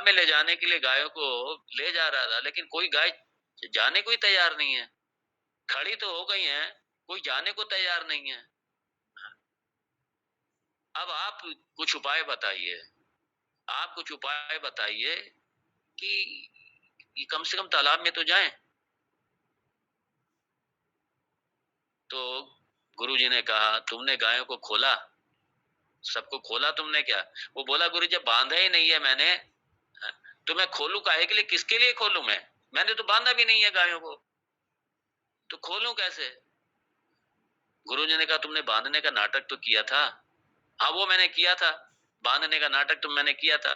में ले जाने के लिए गायों को ले जा रहा था, लेकिन कोई गाय जाने को ही तैयार नहीं है। खड़ी तो हो गई हैं, कोई जाने को तैयार नहीं है। अब आप कुछ उपाय बताइए, आप कुछ उपाय बताइए कि ये कम से कम तालाब में तो जाएं। तो गुरुजी ने कहा, तुमने गायों को खोला, सबको खोला तुमने क्या? वो बोला, गुरु जब बांधा ही नहीं है मैंने, तो मैं खोलूं काहे के लिए, किसके लिए खोलूं मैंने तो बांधा भी नहीं है गायों को, तो खोलूं कैसे? गुरुजी ने कहा, तुमने बांधने का नाटक तो किया था। हाँ, वो मैंने किया था, बांधने का नाटक तो मैंने किया था।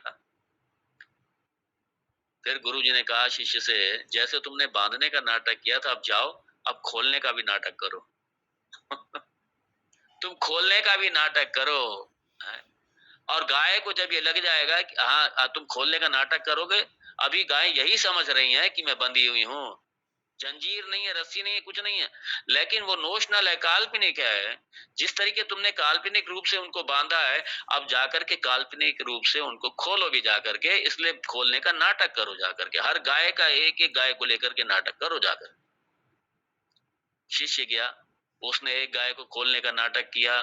फिर गुरुजी ने कहा शिष्य से, जैसे तुमने बांधने का नाटक किया था, अब जाओ, अब खोलने का भी नाटक करो। तुम खोलने का भी नाटक करो। और गाय को जब ये लग जाएगा कि हाँ तुम खोलने का नाटक करोगे, अभी गाय यही समझ रही है कि मैं बंधी हुई हूँ, जंजीर नहीं है, रस्सी नहीं है, कुछ नहीं है, लेकिन वो नोशनल है, काल्पनिक है। जिस तरीके तुमने काल्पनिक रूप से उनको बांधा है, अब जाकर के काल्पनिक रूप से उनको खोलो भी जाकर के, इसलिए खोलने का नाटक करो जाकर के, हर गाय का एक एक गाय को लेकर के नाटक करो जाकर। शिष्य गया, उसने एक गाय को खोलने का नाटक किया,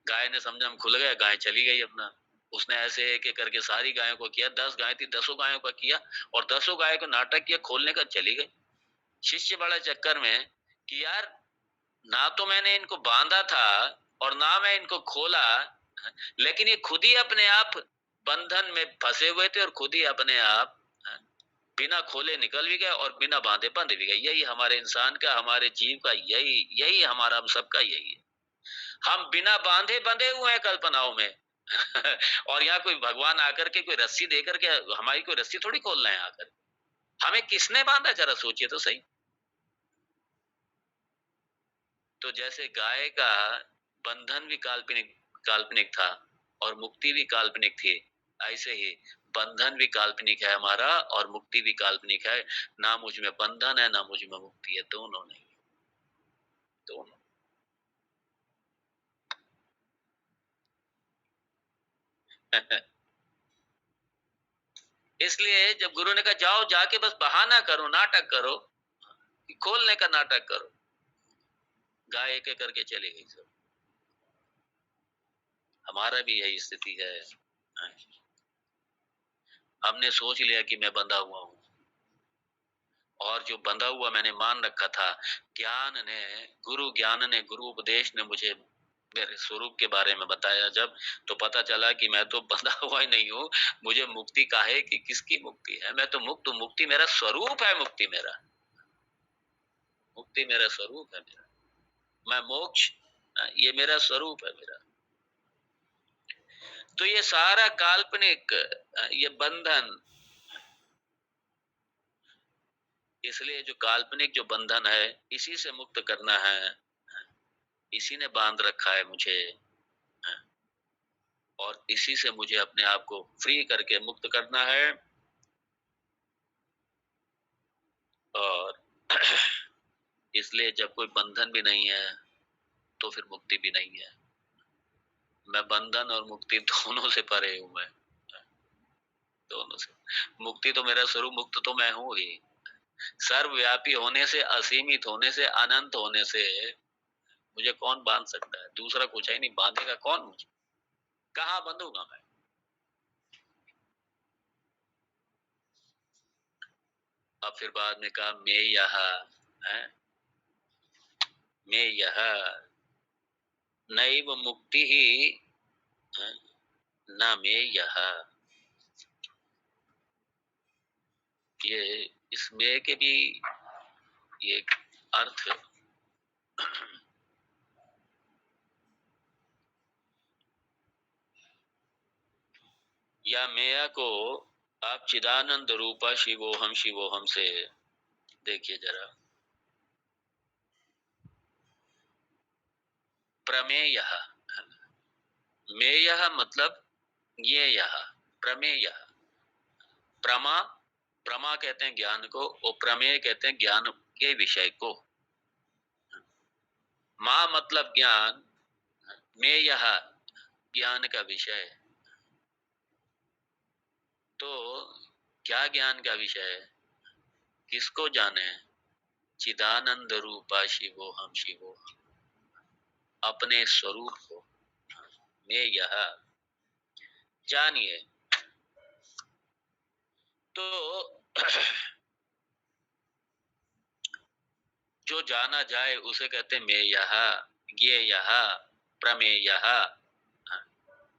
गाय ने समझा हम खुल गए, गाय चली गई अपना। उसने ऐसे एक एक करके सारी गायों को किया, 10 गाय थी, 10 गायों का किया, और 10 गायों को नाटक किया खोलने का, चली गई। शिष्य बड़ा चक्कर में कि यार, ना तो मैंने इनको बांधा था और ना मैं इनको खोला, लेकिन ये खुद ही अपने आप बंधन में फंसे हुए थे और खुद ही अपने आप बिना खोले निकल भी गए और बिना बांधे बंध भी गए। यही हमारे इंसान का, हमारे जीव का, यही यही हमारा, हम सबका यही है। हम बिना बांधे बंधे हुए हैं कल्पनाओं में। और यहाँ कोई भगवान आकर के कोई रस्सी दे करके हमारी कोई रस्सी थोड़ी खोलना है आकर। हमें किसने बांधा, जरा सोचिए तो सही। तो जैसे गाय का बंधन भी काल्पनिक काल्पनिक था और मुक्ति भी काल्पनिक थी, ऐसे ही बंधन भी काल्पनिक है हमारा और मुक्ति भी काल्पनिक है। ना मुझ में बंधन है, ना मुझ में मुक्ति है, दोनों नहीं, दोनों। इसलिए जब गुरु ने कहा जाओ, जाके बस बहाना करो, नाटक करो, खोलने का नाटक करो, गाय एक एक करके चली गई सब। हमारा भी यही स्थिति है। हमने सोच लिया कि मैं बंधा हुआ हूं, और जो बंधा हुआ मैंने मान रखा था, ज्ञान ने, गुरु उपदेश ने मुझे मेरे स्वरूप के बारे में बताया जब, तो पता चला कि मैं तो बंधा हुआ ही नहीं हूँ। मुझे मुक्ति काहे कि किसकी मुक्ति है, मैं तो मुक्त हूँ, मुक्ति मेरा स्वरूप है, मुक्ति मेरा स्वरूप है मेरा, मैं मोक्ष, ये मेरा स्वरूप है मेरा। तो ये सारा काल्पनिक, ये बंधन, इसलिए जो काल्पनिक जो बंधन है, इसी से मुक्त करना है, इसी ने बांध रखा है मुझे, और इसी से मुझे अपने आप को फ्री करके मुक्त करना है। और इसलिए जब कोई बंधन भी नहीं है तो फिर मुक्ति भी नहीं है। मैं बंधन और मुक्ति दोनों से परे हूं, मैं दोनों से। मुक्ति तो मेरा स्वरूप, मुक्त तो मैं हूं ही। सर्वव्यापी होने से, असीमित होने से, अनंत होने से मुझे कौन बांध सकता है? दूसरा कुछ है नहीं, बांधेगा कौन मुझे? कहाँ बंधूंगा मैं? अब फिर बाद में कहा, मैं यहाँ है, मैं यहाँ नैव मुक्ति ही न मैं यहाँ। ये इस मैं के भी ये अर्थ, या मैं को आप चिदानंद रूपा शिवोहम से देखिए जरा। प्रमेय, मेय मतलब ये, यहाँ प्रमेय, प्रमा, प्रमा कहते हैं ज्ञान को, और प्रमेय कहते हैं ज्ञान के विषय को। मां मतलब ज्ञान, मेय ज्ञान का विषय, तो क्या ज्ञान का विषय है? किसको जाने? चिदानंद रूपा शिवो हम शिवो, अपने स्वरूप को मैं यह जानिए। तो जो जाना जाए उसे कहते मैं यह, ये यह, प्रमेय,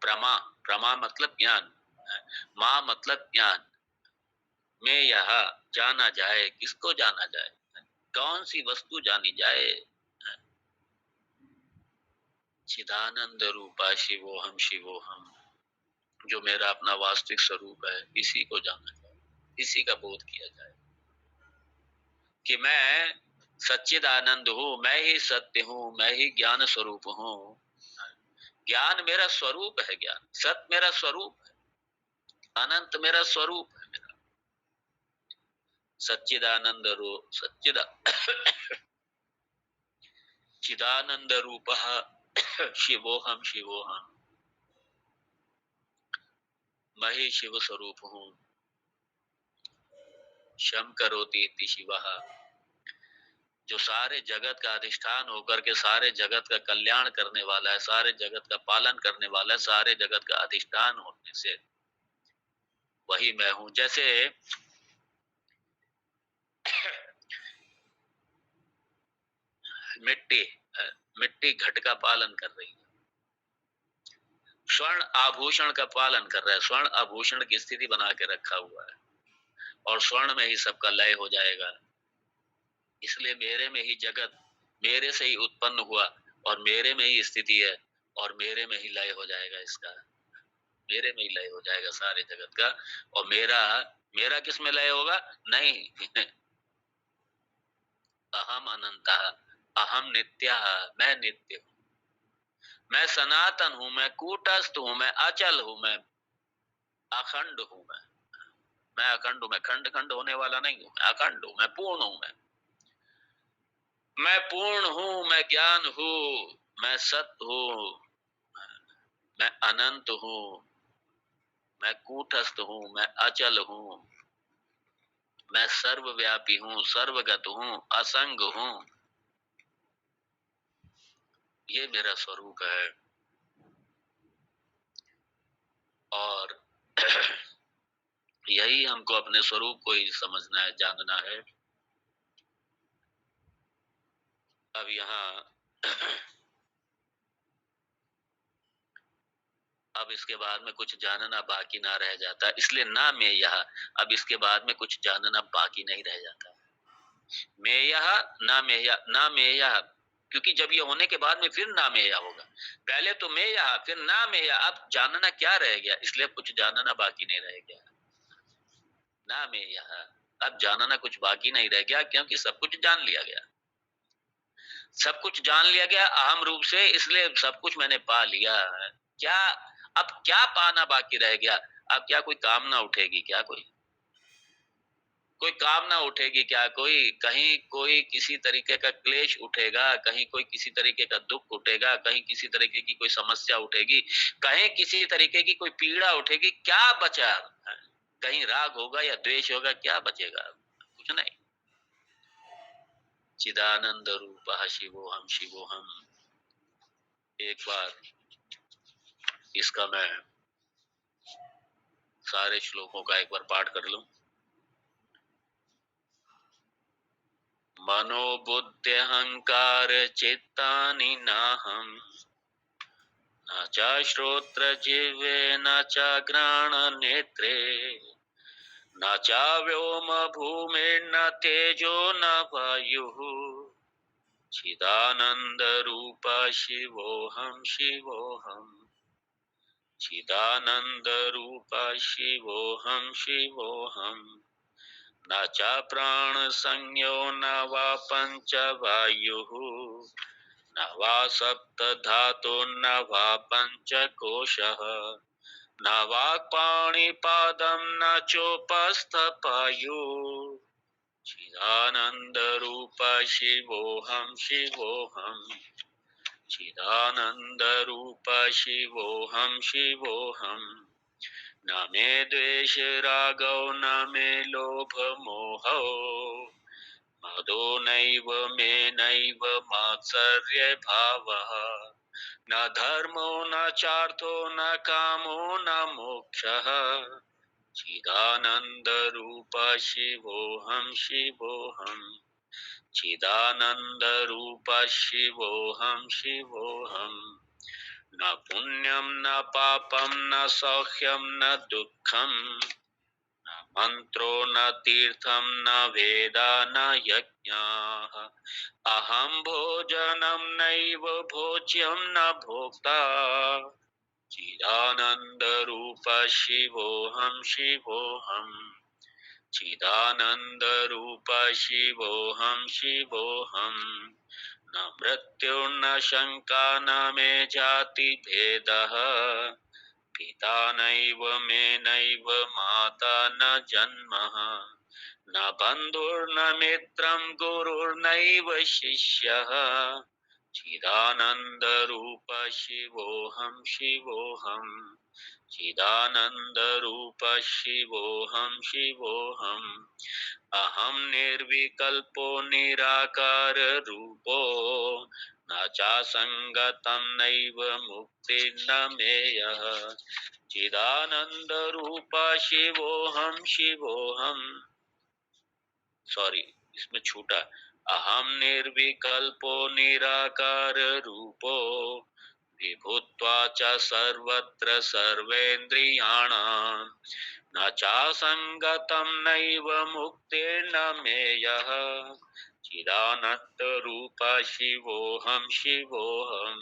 प्रमा, प्रमा मतलब ज्ञान, माँ मतलब ज्ञान। मैं यह जाना जाए, किसको जाना जाए? कौन सी वस्तु जानी जाए? चिदानंद रूपा शिवोहम शिवोहम, जो मेरा अपना वास्तविक स्वरूप है, इसी को जाना जाए, इसी का बोध किया जाए कि मैं सच्चिदानंद हूँ, मैं ही सत्य हूँ, मैं ही ज्ञान स्वरूप हूँ। ज्ञान मेरा स्वरूप है, ज्ञान सत्य मेरा स्वरूप है, अनंत मेरा स्वरूप है। मेरा सच्चिदानंद रूप, चिदानंद रूप शिवोहम शिवोहम, मैं ही शिव स्वरूप हूँ। शम करोति इति शिवः, जो सारे जगत का अधिष्ठान होकर के सारे जगत का कल्याण करने वाला है, सारे जगत का पालन करने वाला है, सारे जगत का अधिष्ठान होने से वही मैं हूं। जैसे मिट्टी, मिट्टी घट का पालन कर रही है, स्वर्ण आभूषण का पालन कर रहा है, स्वर्ण आभूषण की स्थिति बना के रखा हुआ है, और स्वर्ण में ही सबका लय हो जाएगा। इसलिए मेरे में ही जगत, मेरे से ही उत्पन्न हुआ और मेरे में ही स्थिति है और मेरे में ही लय हो जाएगा। इसका मेरे में ही लय हो जाएगा सारे जगत का। और मेरा मेरा किस में लय होगा? नहीं अहम अनंता, अहम नित्य, मैं नित्य हूँ, मैं सनातन हूँ, मैं कूटस्थ हूँ, मैं अचल हूँ, मैं अखंड हूँ। मैं अखंड हूँ, मैं खंड खंड होने वाला नहीं हूँ, मैं अखंड हूँ, मैं पूर्ण हूँ। मैं पूर्ण हूँ, मैं ज्ञान हूँ, मैं सत्य हूँ, मैं अनंत हूँ, मैं कूटस्थ हूँ, मैं अचल हूँ, मैं सर्वव्यापी हूँ, सर्वगत हूँ, असंग हूँ। ये मेरा स्वरूप है। और यही हमको अपने स्वरूप को ही समझना है, जानना है। अब यहाँ अब इसके बाद में कुछ जानना बाकी ना रह जाता, इसलिए ना मैं यह, अब इसके बाद में कुछ जानना बाकी नहीं रह जाता। मैं यह, ना मैं यह, ना मैं यह, क्योंकि जब ये होने के बाद में फिर ना मैं यह होगा। पहले तो मैं यह, फिर ना मैं यह, अब जानना क्या रह गया? इसलिए कुछ जानना बाकी नहीं रह गया। ना मैं यह, अब जानना कुछ बाकी नहीं रह गया, क्योंकि सब कुछ जान लिया गया, सब कुछ जान लिया गया अहम रूप से, इसलिए सब कुछ मैंने पा लिया। क्या अब क्या पाना बाकी रह गया? अब क्या कोई कामना उठेगी? क्या कोई कामना उठेगी? क्या कोई कहीं कोई किसी तरीके का क्लेश उठेगा? कहीं कोई किसी तरीके का दुख उठेगा? कहीं किसी तरीके की कोई समस्या उठेगी? कहीं किसी तरीके की कोई पीड़ा उठेगी? क्या बचा? कहीं राग होगा या द्वेष होगा? क्या बचेगा? कुछ नहीं। चिदानंद रूप शिवोहम शिवोहम। एक बार इसका मैं सारे श्लोकों का एक बार पाठ कर लूं। मनो बुद्धि अहंकार चित्तानि नाहम, न च श्रोत्र जिह्वे न च घ्राण नेत्रे, न च व्योम भूमिर्न तेजो न वायुः, चिदानंद रूप शिवोहम शिवोहम, चिदानंद रूप शिवोहम शिवोहम, न च प्राण संज्ञो न वा पंच वायुः, न वा सप्त धातु न वा पंच कोशः, न वाक्पाणिपादं न चोपस्थ पायु, चिदानंद रूप शिवोहम शिवोहम, चिदानंद रूप शिवोहम शिवोहम, न मे द्वेष रागौ न मे लोभ मोहौ मदो नैव मे नैव मात्सर्य भावः न धर्मो न चार्थो न कामो न मोक्षः चिदानंद रूप शिवोहम शिवोहम चिदानंद रूप शिवोहम शिवोहम न पुण्यम न पापम न सौख्यम न दुःखम मंत्रो न तीर्थम न वेदा न यज्ञाः अहम भोजनम नैव भोज्यम न भोक्ता चिदानंद रूप शिवोहम शिवोहम चिदानंद रूप शिवोहम शिवोहम न मृत्युर्न शंका न मे जाति भेदः पिता नैव मे नैव माता न जन्मः न बन्धुर्न मित्रं गुरुर्नैव शिष्यः चिदानंद रूप शिवोहम शिवोहम चिदानंद रूप शिवोहम शिवोहम अहम निर्विकल्पो निराकार रूपो न चासंगतं नैव मुक्तिर्न मेयः चिदानंद रूप शिवोहम शिवोहम सॉरी इसमें छूटा अहम निर्विकल्पो निराकार रूपो विभूत्वा च सर्वत्र सर्वेन्द्रियाणां न चासंगतं नैव मुक्तिर्न मेयः चिदानंद रूप शिवोहम शिवोहम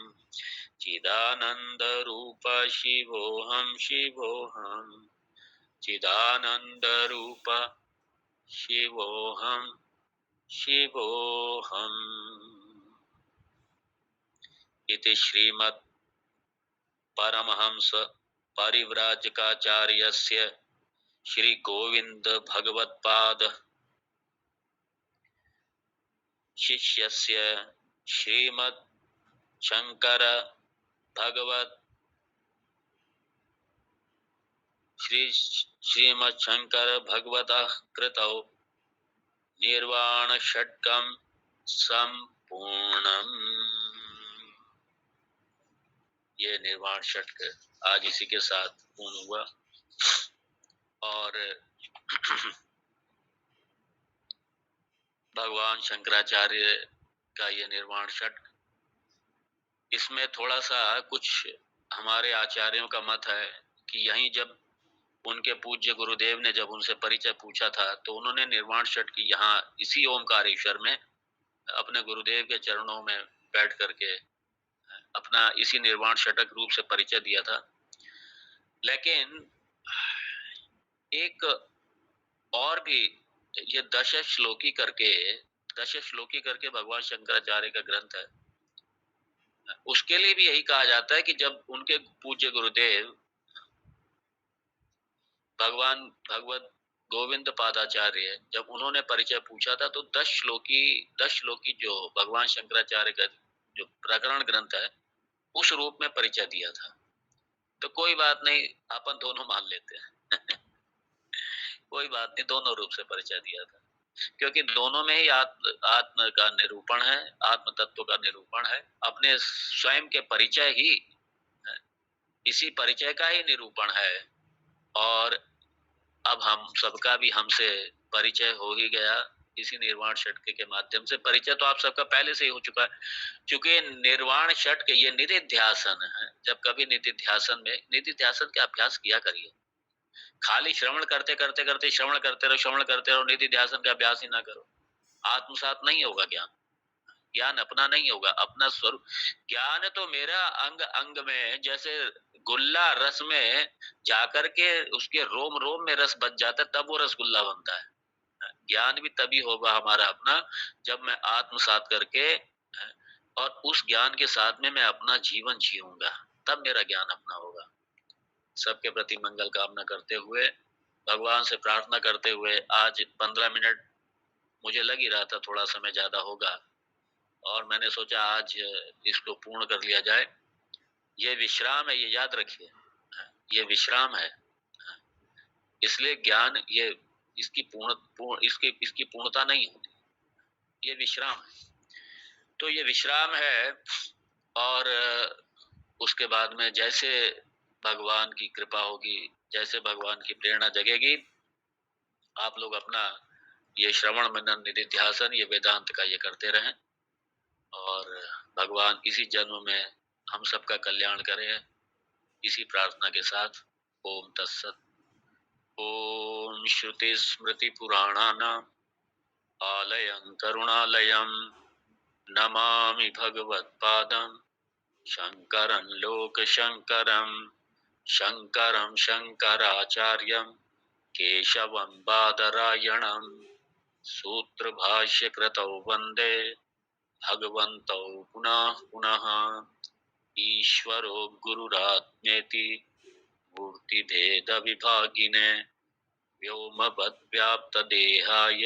चिदानंद रूप शिवोहम शिवोहम चिदानंद रूप शिवोहम शिवोहम। इति श्रीमद् परमहंस परिव्राजकाचार्यस्य श्री गोविंद भगवत्पाद शिष्यस्य श्रीमद् शंकर भगवत श्रीमद् शंकर भगवतः कृतौ निर्वाण षट्कं संपूर्णम्। ये निर्वाण षट्क आज इसी के साथ पूर्ण हुआ और भगवान शंकराचार्य का ये निर्वाण षट्क, इसमें थोड़ा सा कुछ हमारे आचार्यों का मत है कि यहीं जब उनके पूज्य गुरुदेव ने जब उनसे परिचय पूछा था तो उन्होंने निर्वाण षट्क यहाँ इसी ओमकारेश्वर में अपने गुरुदेव के चरणों में बैठ करके अपना इसी निर्वाण षटक रूप से परिचय दिया था। लेकिन एक और भी ये दश श्लोकी करके भगवान शंकराचार्य का ग्रंथ है, उसके लिए भी यही कहा जाता है कि जब उनके पूज्य गुरुदेव भगवान भगवत गोविंद पादाचार्य जब उन्होंने परिचय पूछा था तो 10 श्लोकी जो भगवान शंकराचार्य का जो प्रकरण ग्रंथ है उस रूप में परिचय दिया था। तो कोई बात नहीं, अपन दोनों मान लेते हैं कोई बात नहीं, दोनों रूप से परिचय दिया था क्योंकि दोनों में ही आत्म का निरूपण है, आत्म तत्व का निरूपण है, अपने स्वयं के परिचय ही इसी परिचय का ही निरूपण है। और अब हम सबका भी हमसे परिचय हो ही गया इसी निर्वाण षटक के माध्यम से। परिचय तो आप सबका पहले से ही हो चुका है, क्योंकि निर्वाण षटक ये निधिध्यासन है। जब कभी निधिध्यासन में निधिध्यासन का अभ्यास किया करिए, खाली श्रवण करते करते करते श्रवण करते रहो, निधिध्यासन का अभ्यास ही ना करो, आत्मसात नहीं होगा ज्ञान, ज्ञान अपना नहीं होगा, अपना स्वरूप ज्ञान तो मेरा अंग अंग में, जैसे गुल्ला रस में जाकर के उसके रोम रोम में रस बच जाता है तब वो रसगुल्ला बनता है। ज्ञान भी तभी होगा हमारा अपना जब मैं आत्मसात करके और उस ज्ञान के साथ में मैं अपना जीवन जीऊंगा, तब मेरा ज्ञान अपना होगा। सबके प्रति मंगल कामना करते हुए, भगवान से प्रार्थना करते हुए, आज 15 मिनट मुझे लग ही रहा था थोड़ा समय ज्यादा होगा और मैंने सोचा आज इसको पूर्ण कर लिया जाए। ये विश्राम है, ये याद रखिए, ये विश्राम है। इसलिए ज्ञान ये इसकी इसकी पूर्णता नहीं होती, ये विश्राम है। तो ये विश्राम है और उसके बाद में जैसे भगवान की कृपा होगी, जैसे भगवान की प्रेरणा जगेगी, आप लोग अपना ये श्रवण मनन निधिध्यासन ये वेदांत का ये करते रहें और भगवान इसी जन्म में हम सबका कल्याण करें, इसी प्रार्थना के साथ। ओम तत्सत। ओम श्रुति स्मृति पुराणानाम आलयं करुणालयं नमामि भगवत्पादं शंकरं लोकशंकरं शंकरं शंकराचार्यं केशवं बादरायणं सूत्रभाष्यकृतौ वन्दे भगवन्तौ पुनः पुनः। ईश्वरो गुरुरात्मेति मूर्तिभेदविभागिने व्योमवद्व्याप्तदेहाय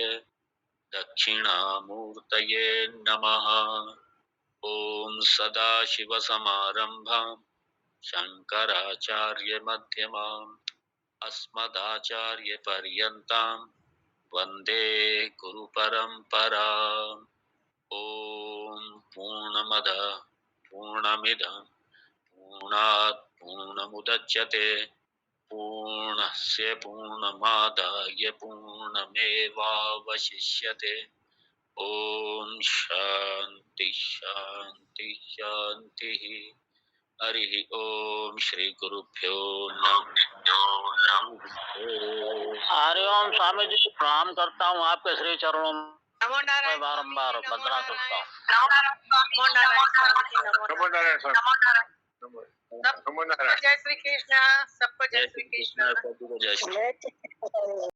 दक्षिणामूर्तये नमः। ओम सदाशिवसमारम्भां शंकराचार्यमध्यमाम् अस्मदाचार्यपर्यन्तां वन्दे गुरुपरम्पराम्। ओम पूर्णमदः पूर्णमिदं पूर्णात् पूर्णमुदच्यते पूर्णस्य पूर्णमादाय पूर्णमेवावशिष्यते। ओम शांति शांति शांति। हरि ओम श्री गुरुभ्यो नमः। हरिओम स्वामी जी, प्रणाम करता हूँ आपके श्री चरणों में बारंबार बंदना करता हूँ। जय श्री कृष्ण, सबको जय श्री कृष्ण। सबको जय श्री कृष्ण।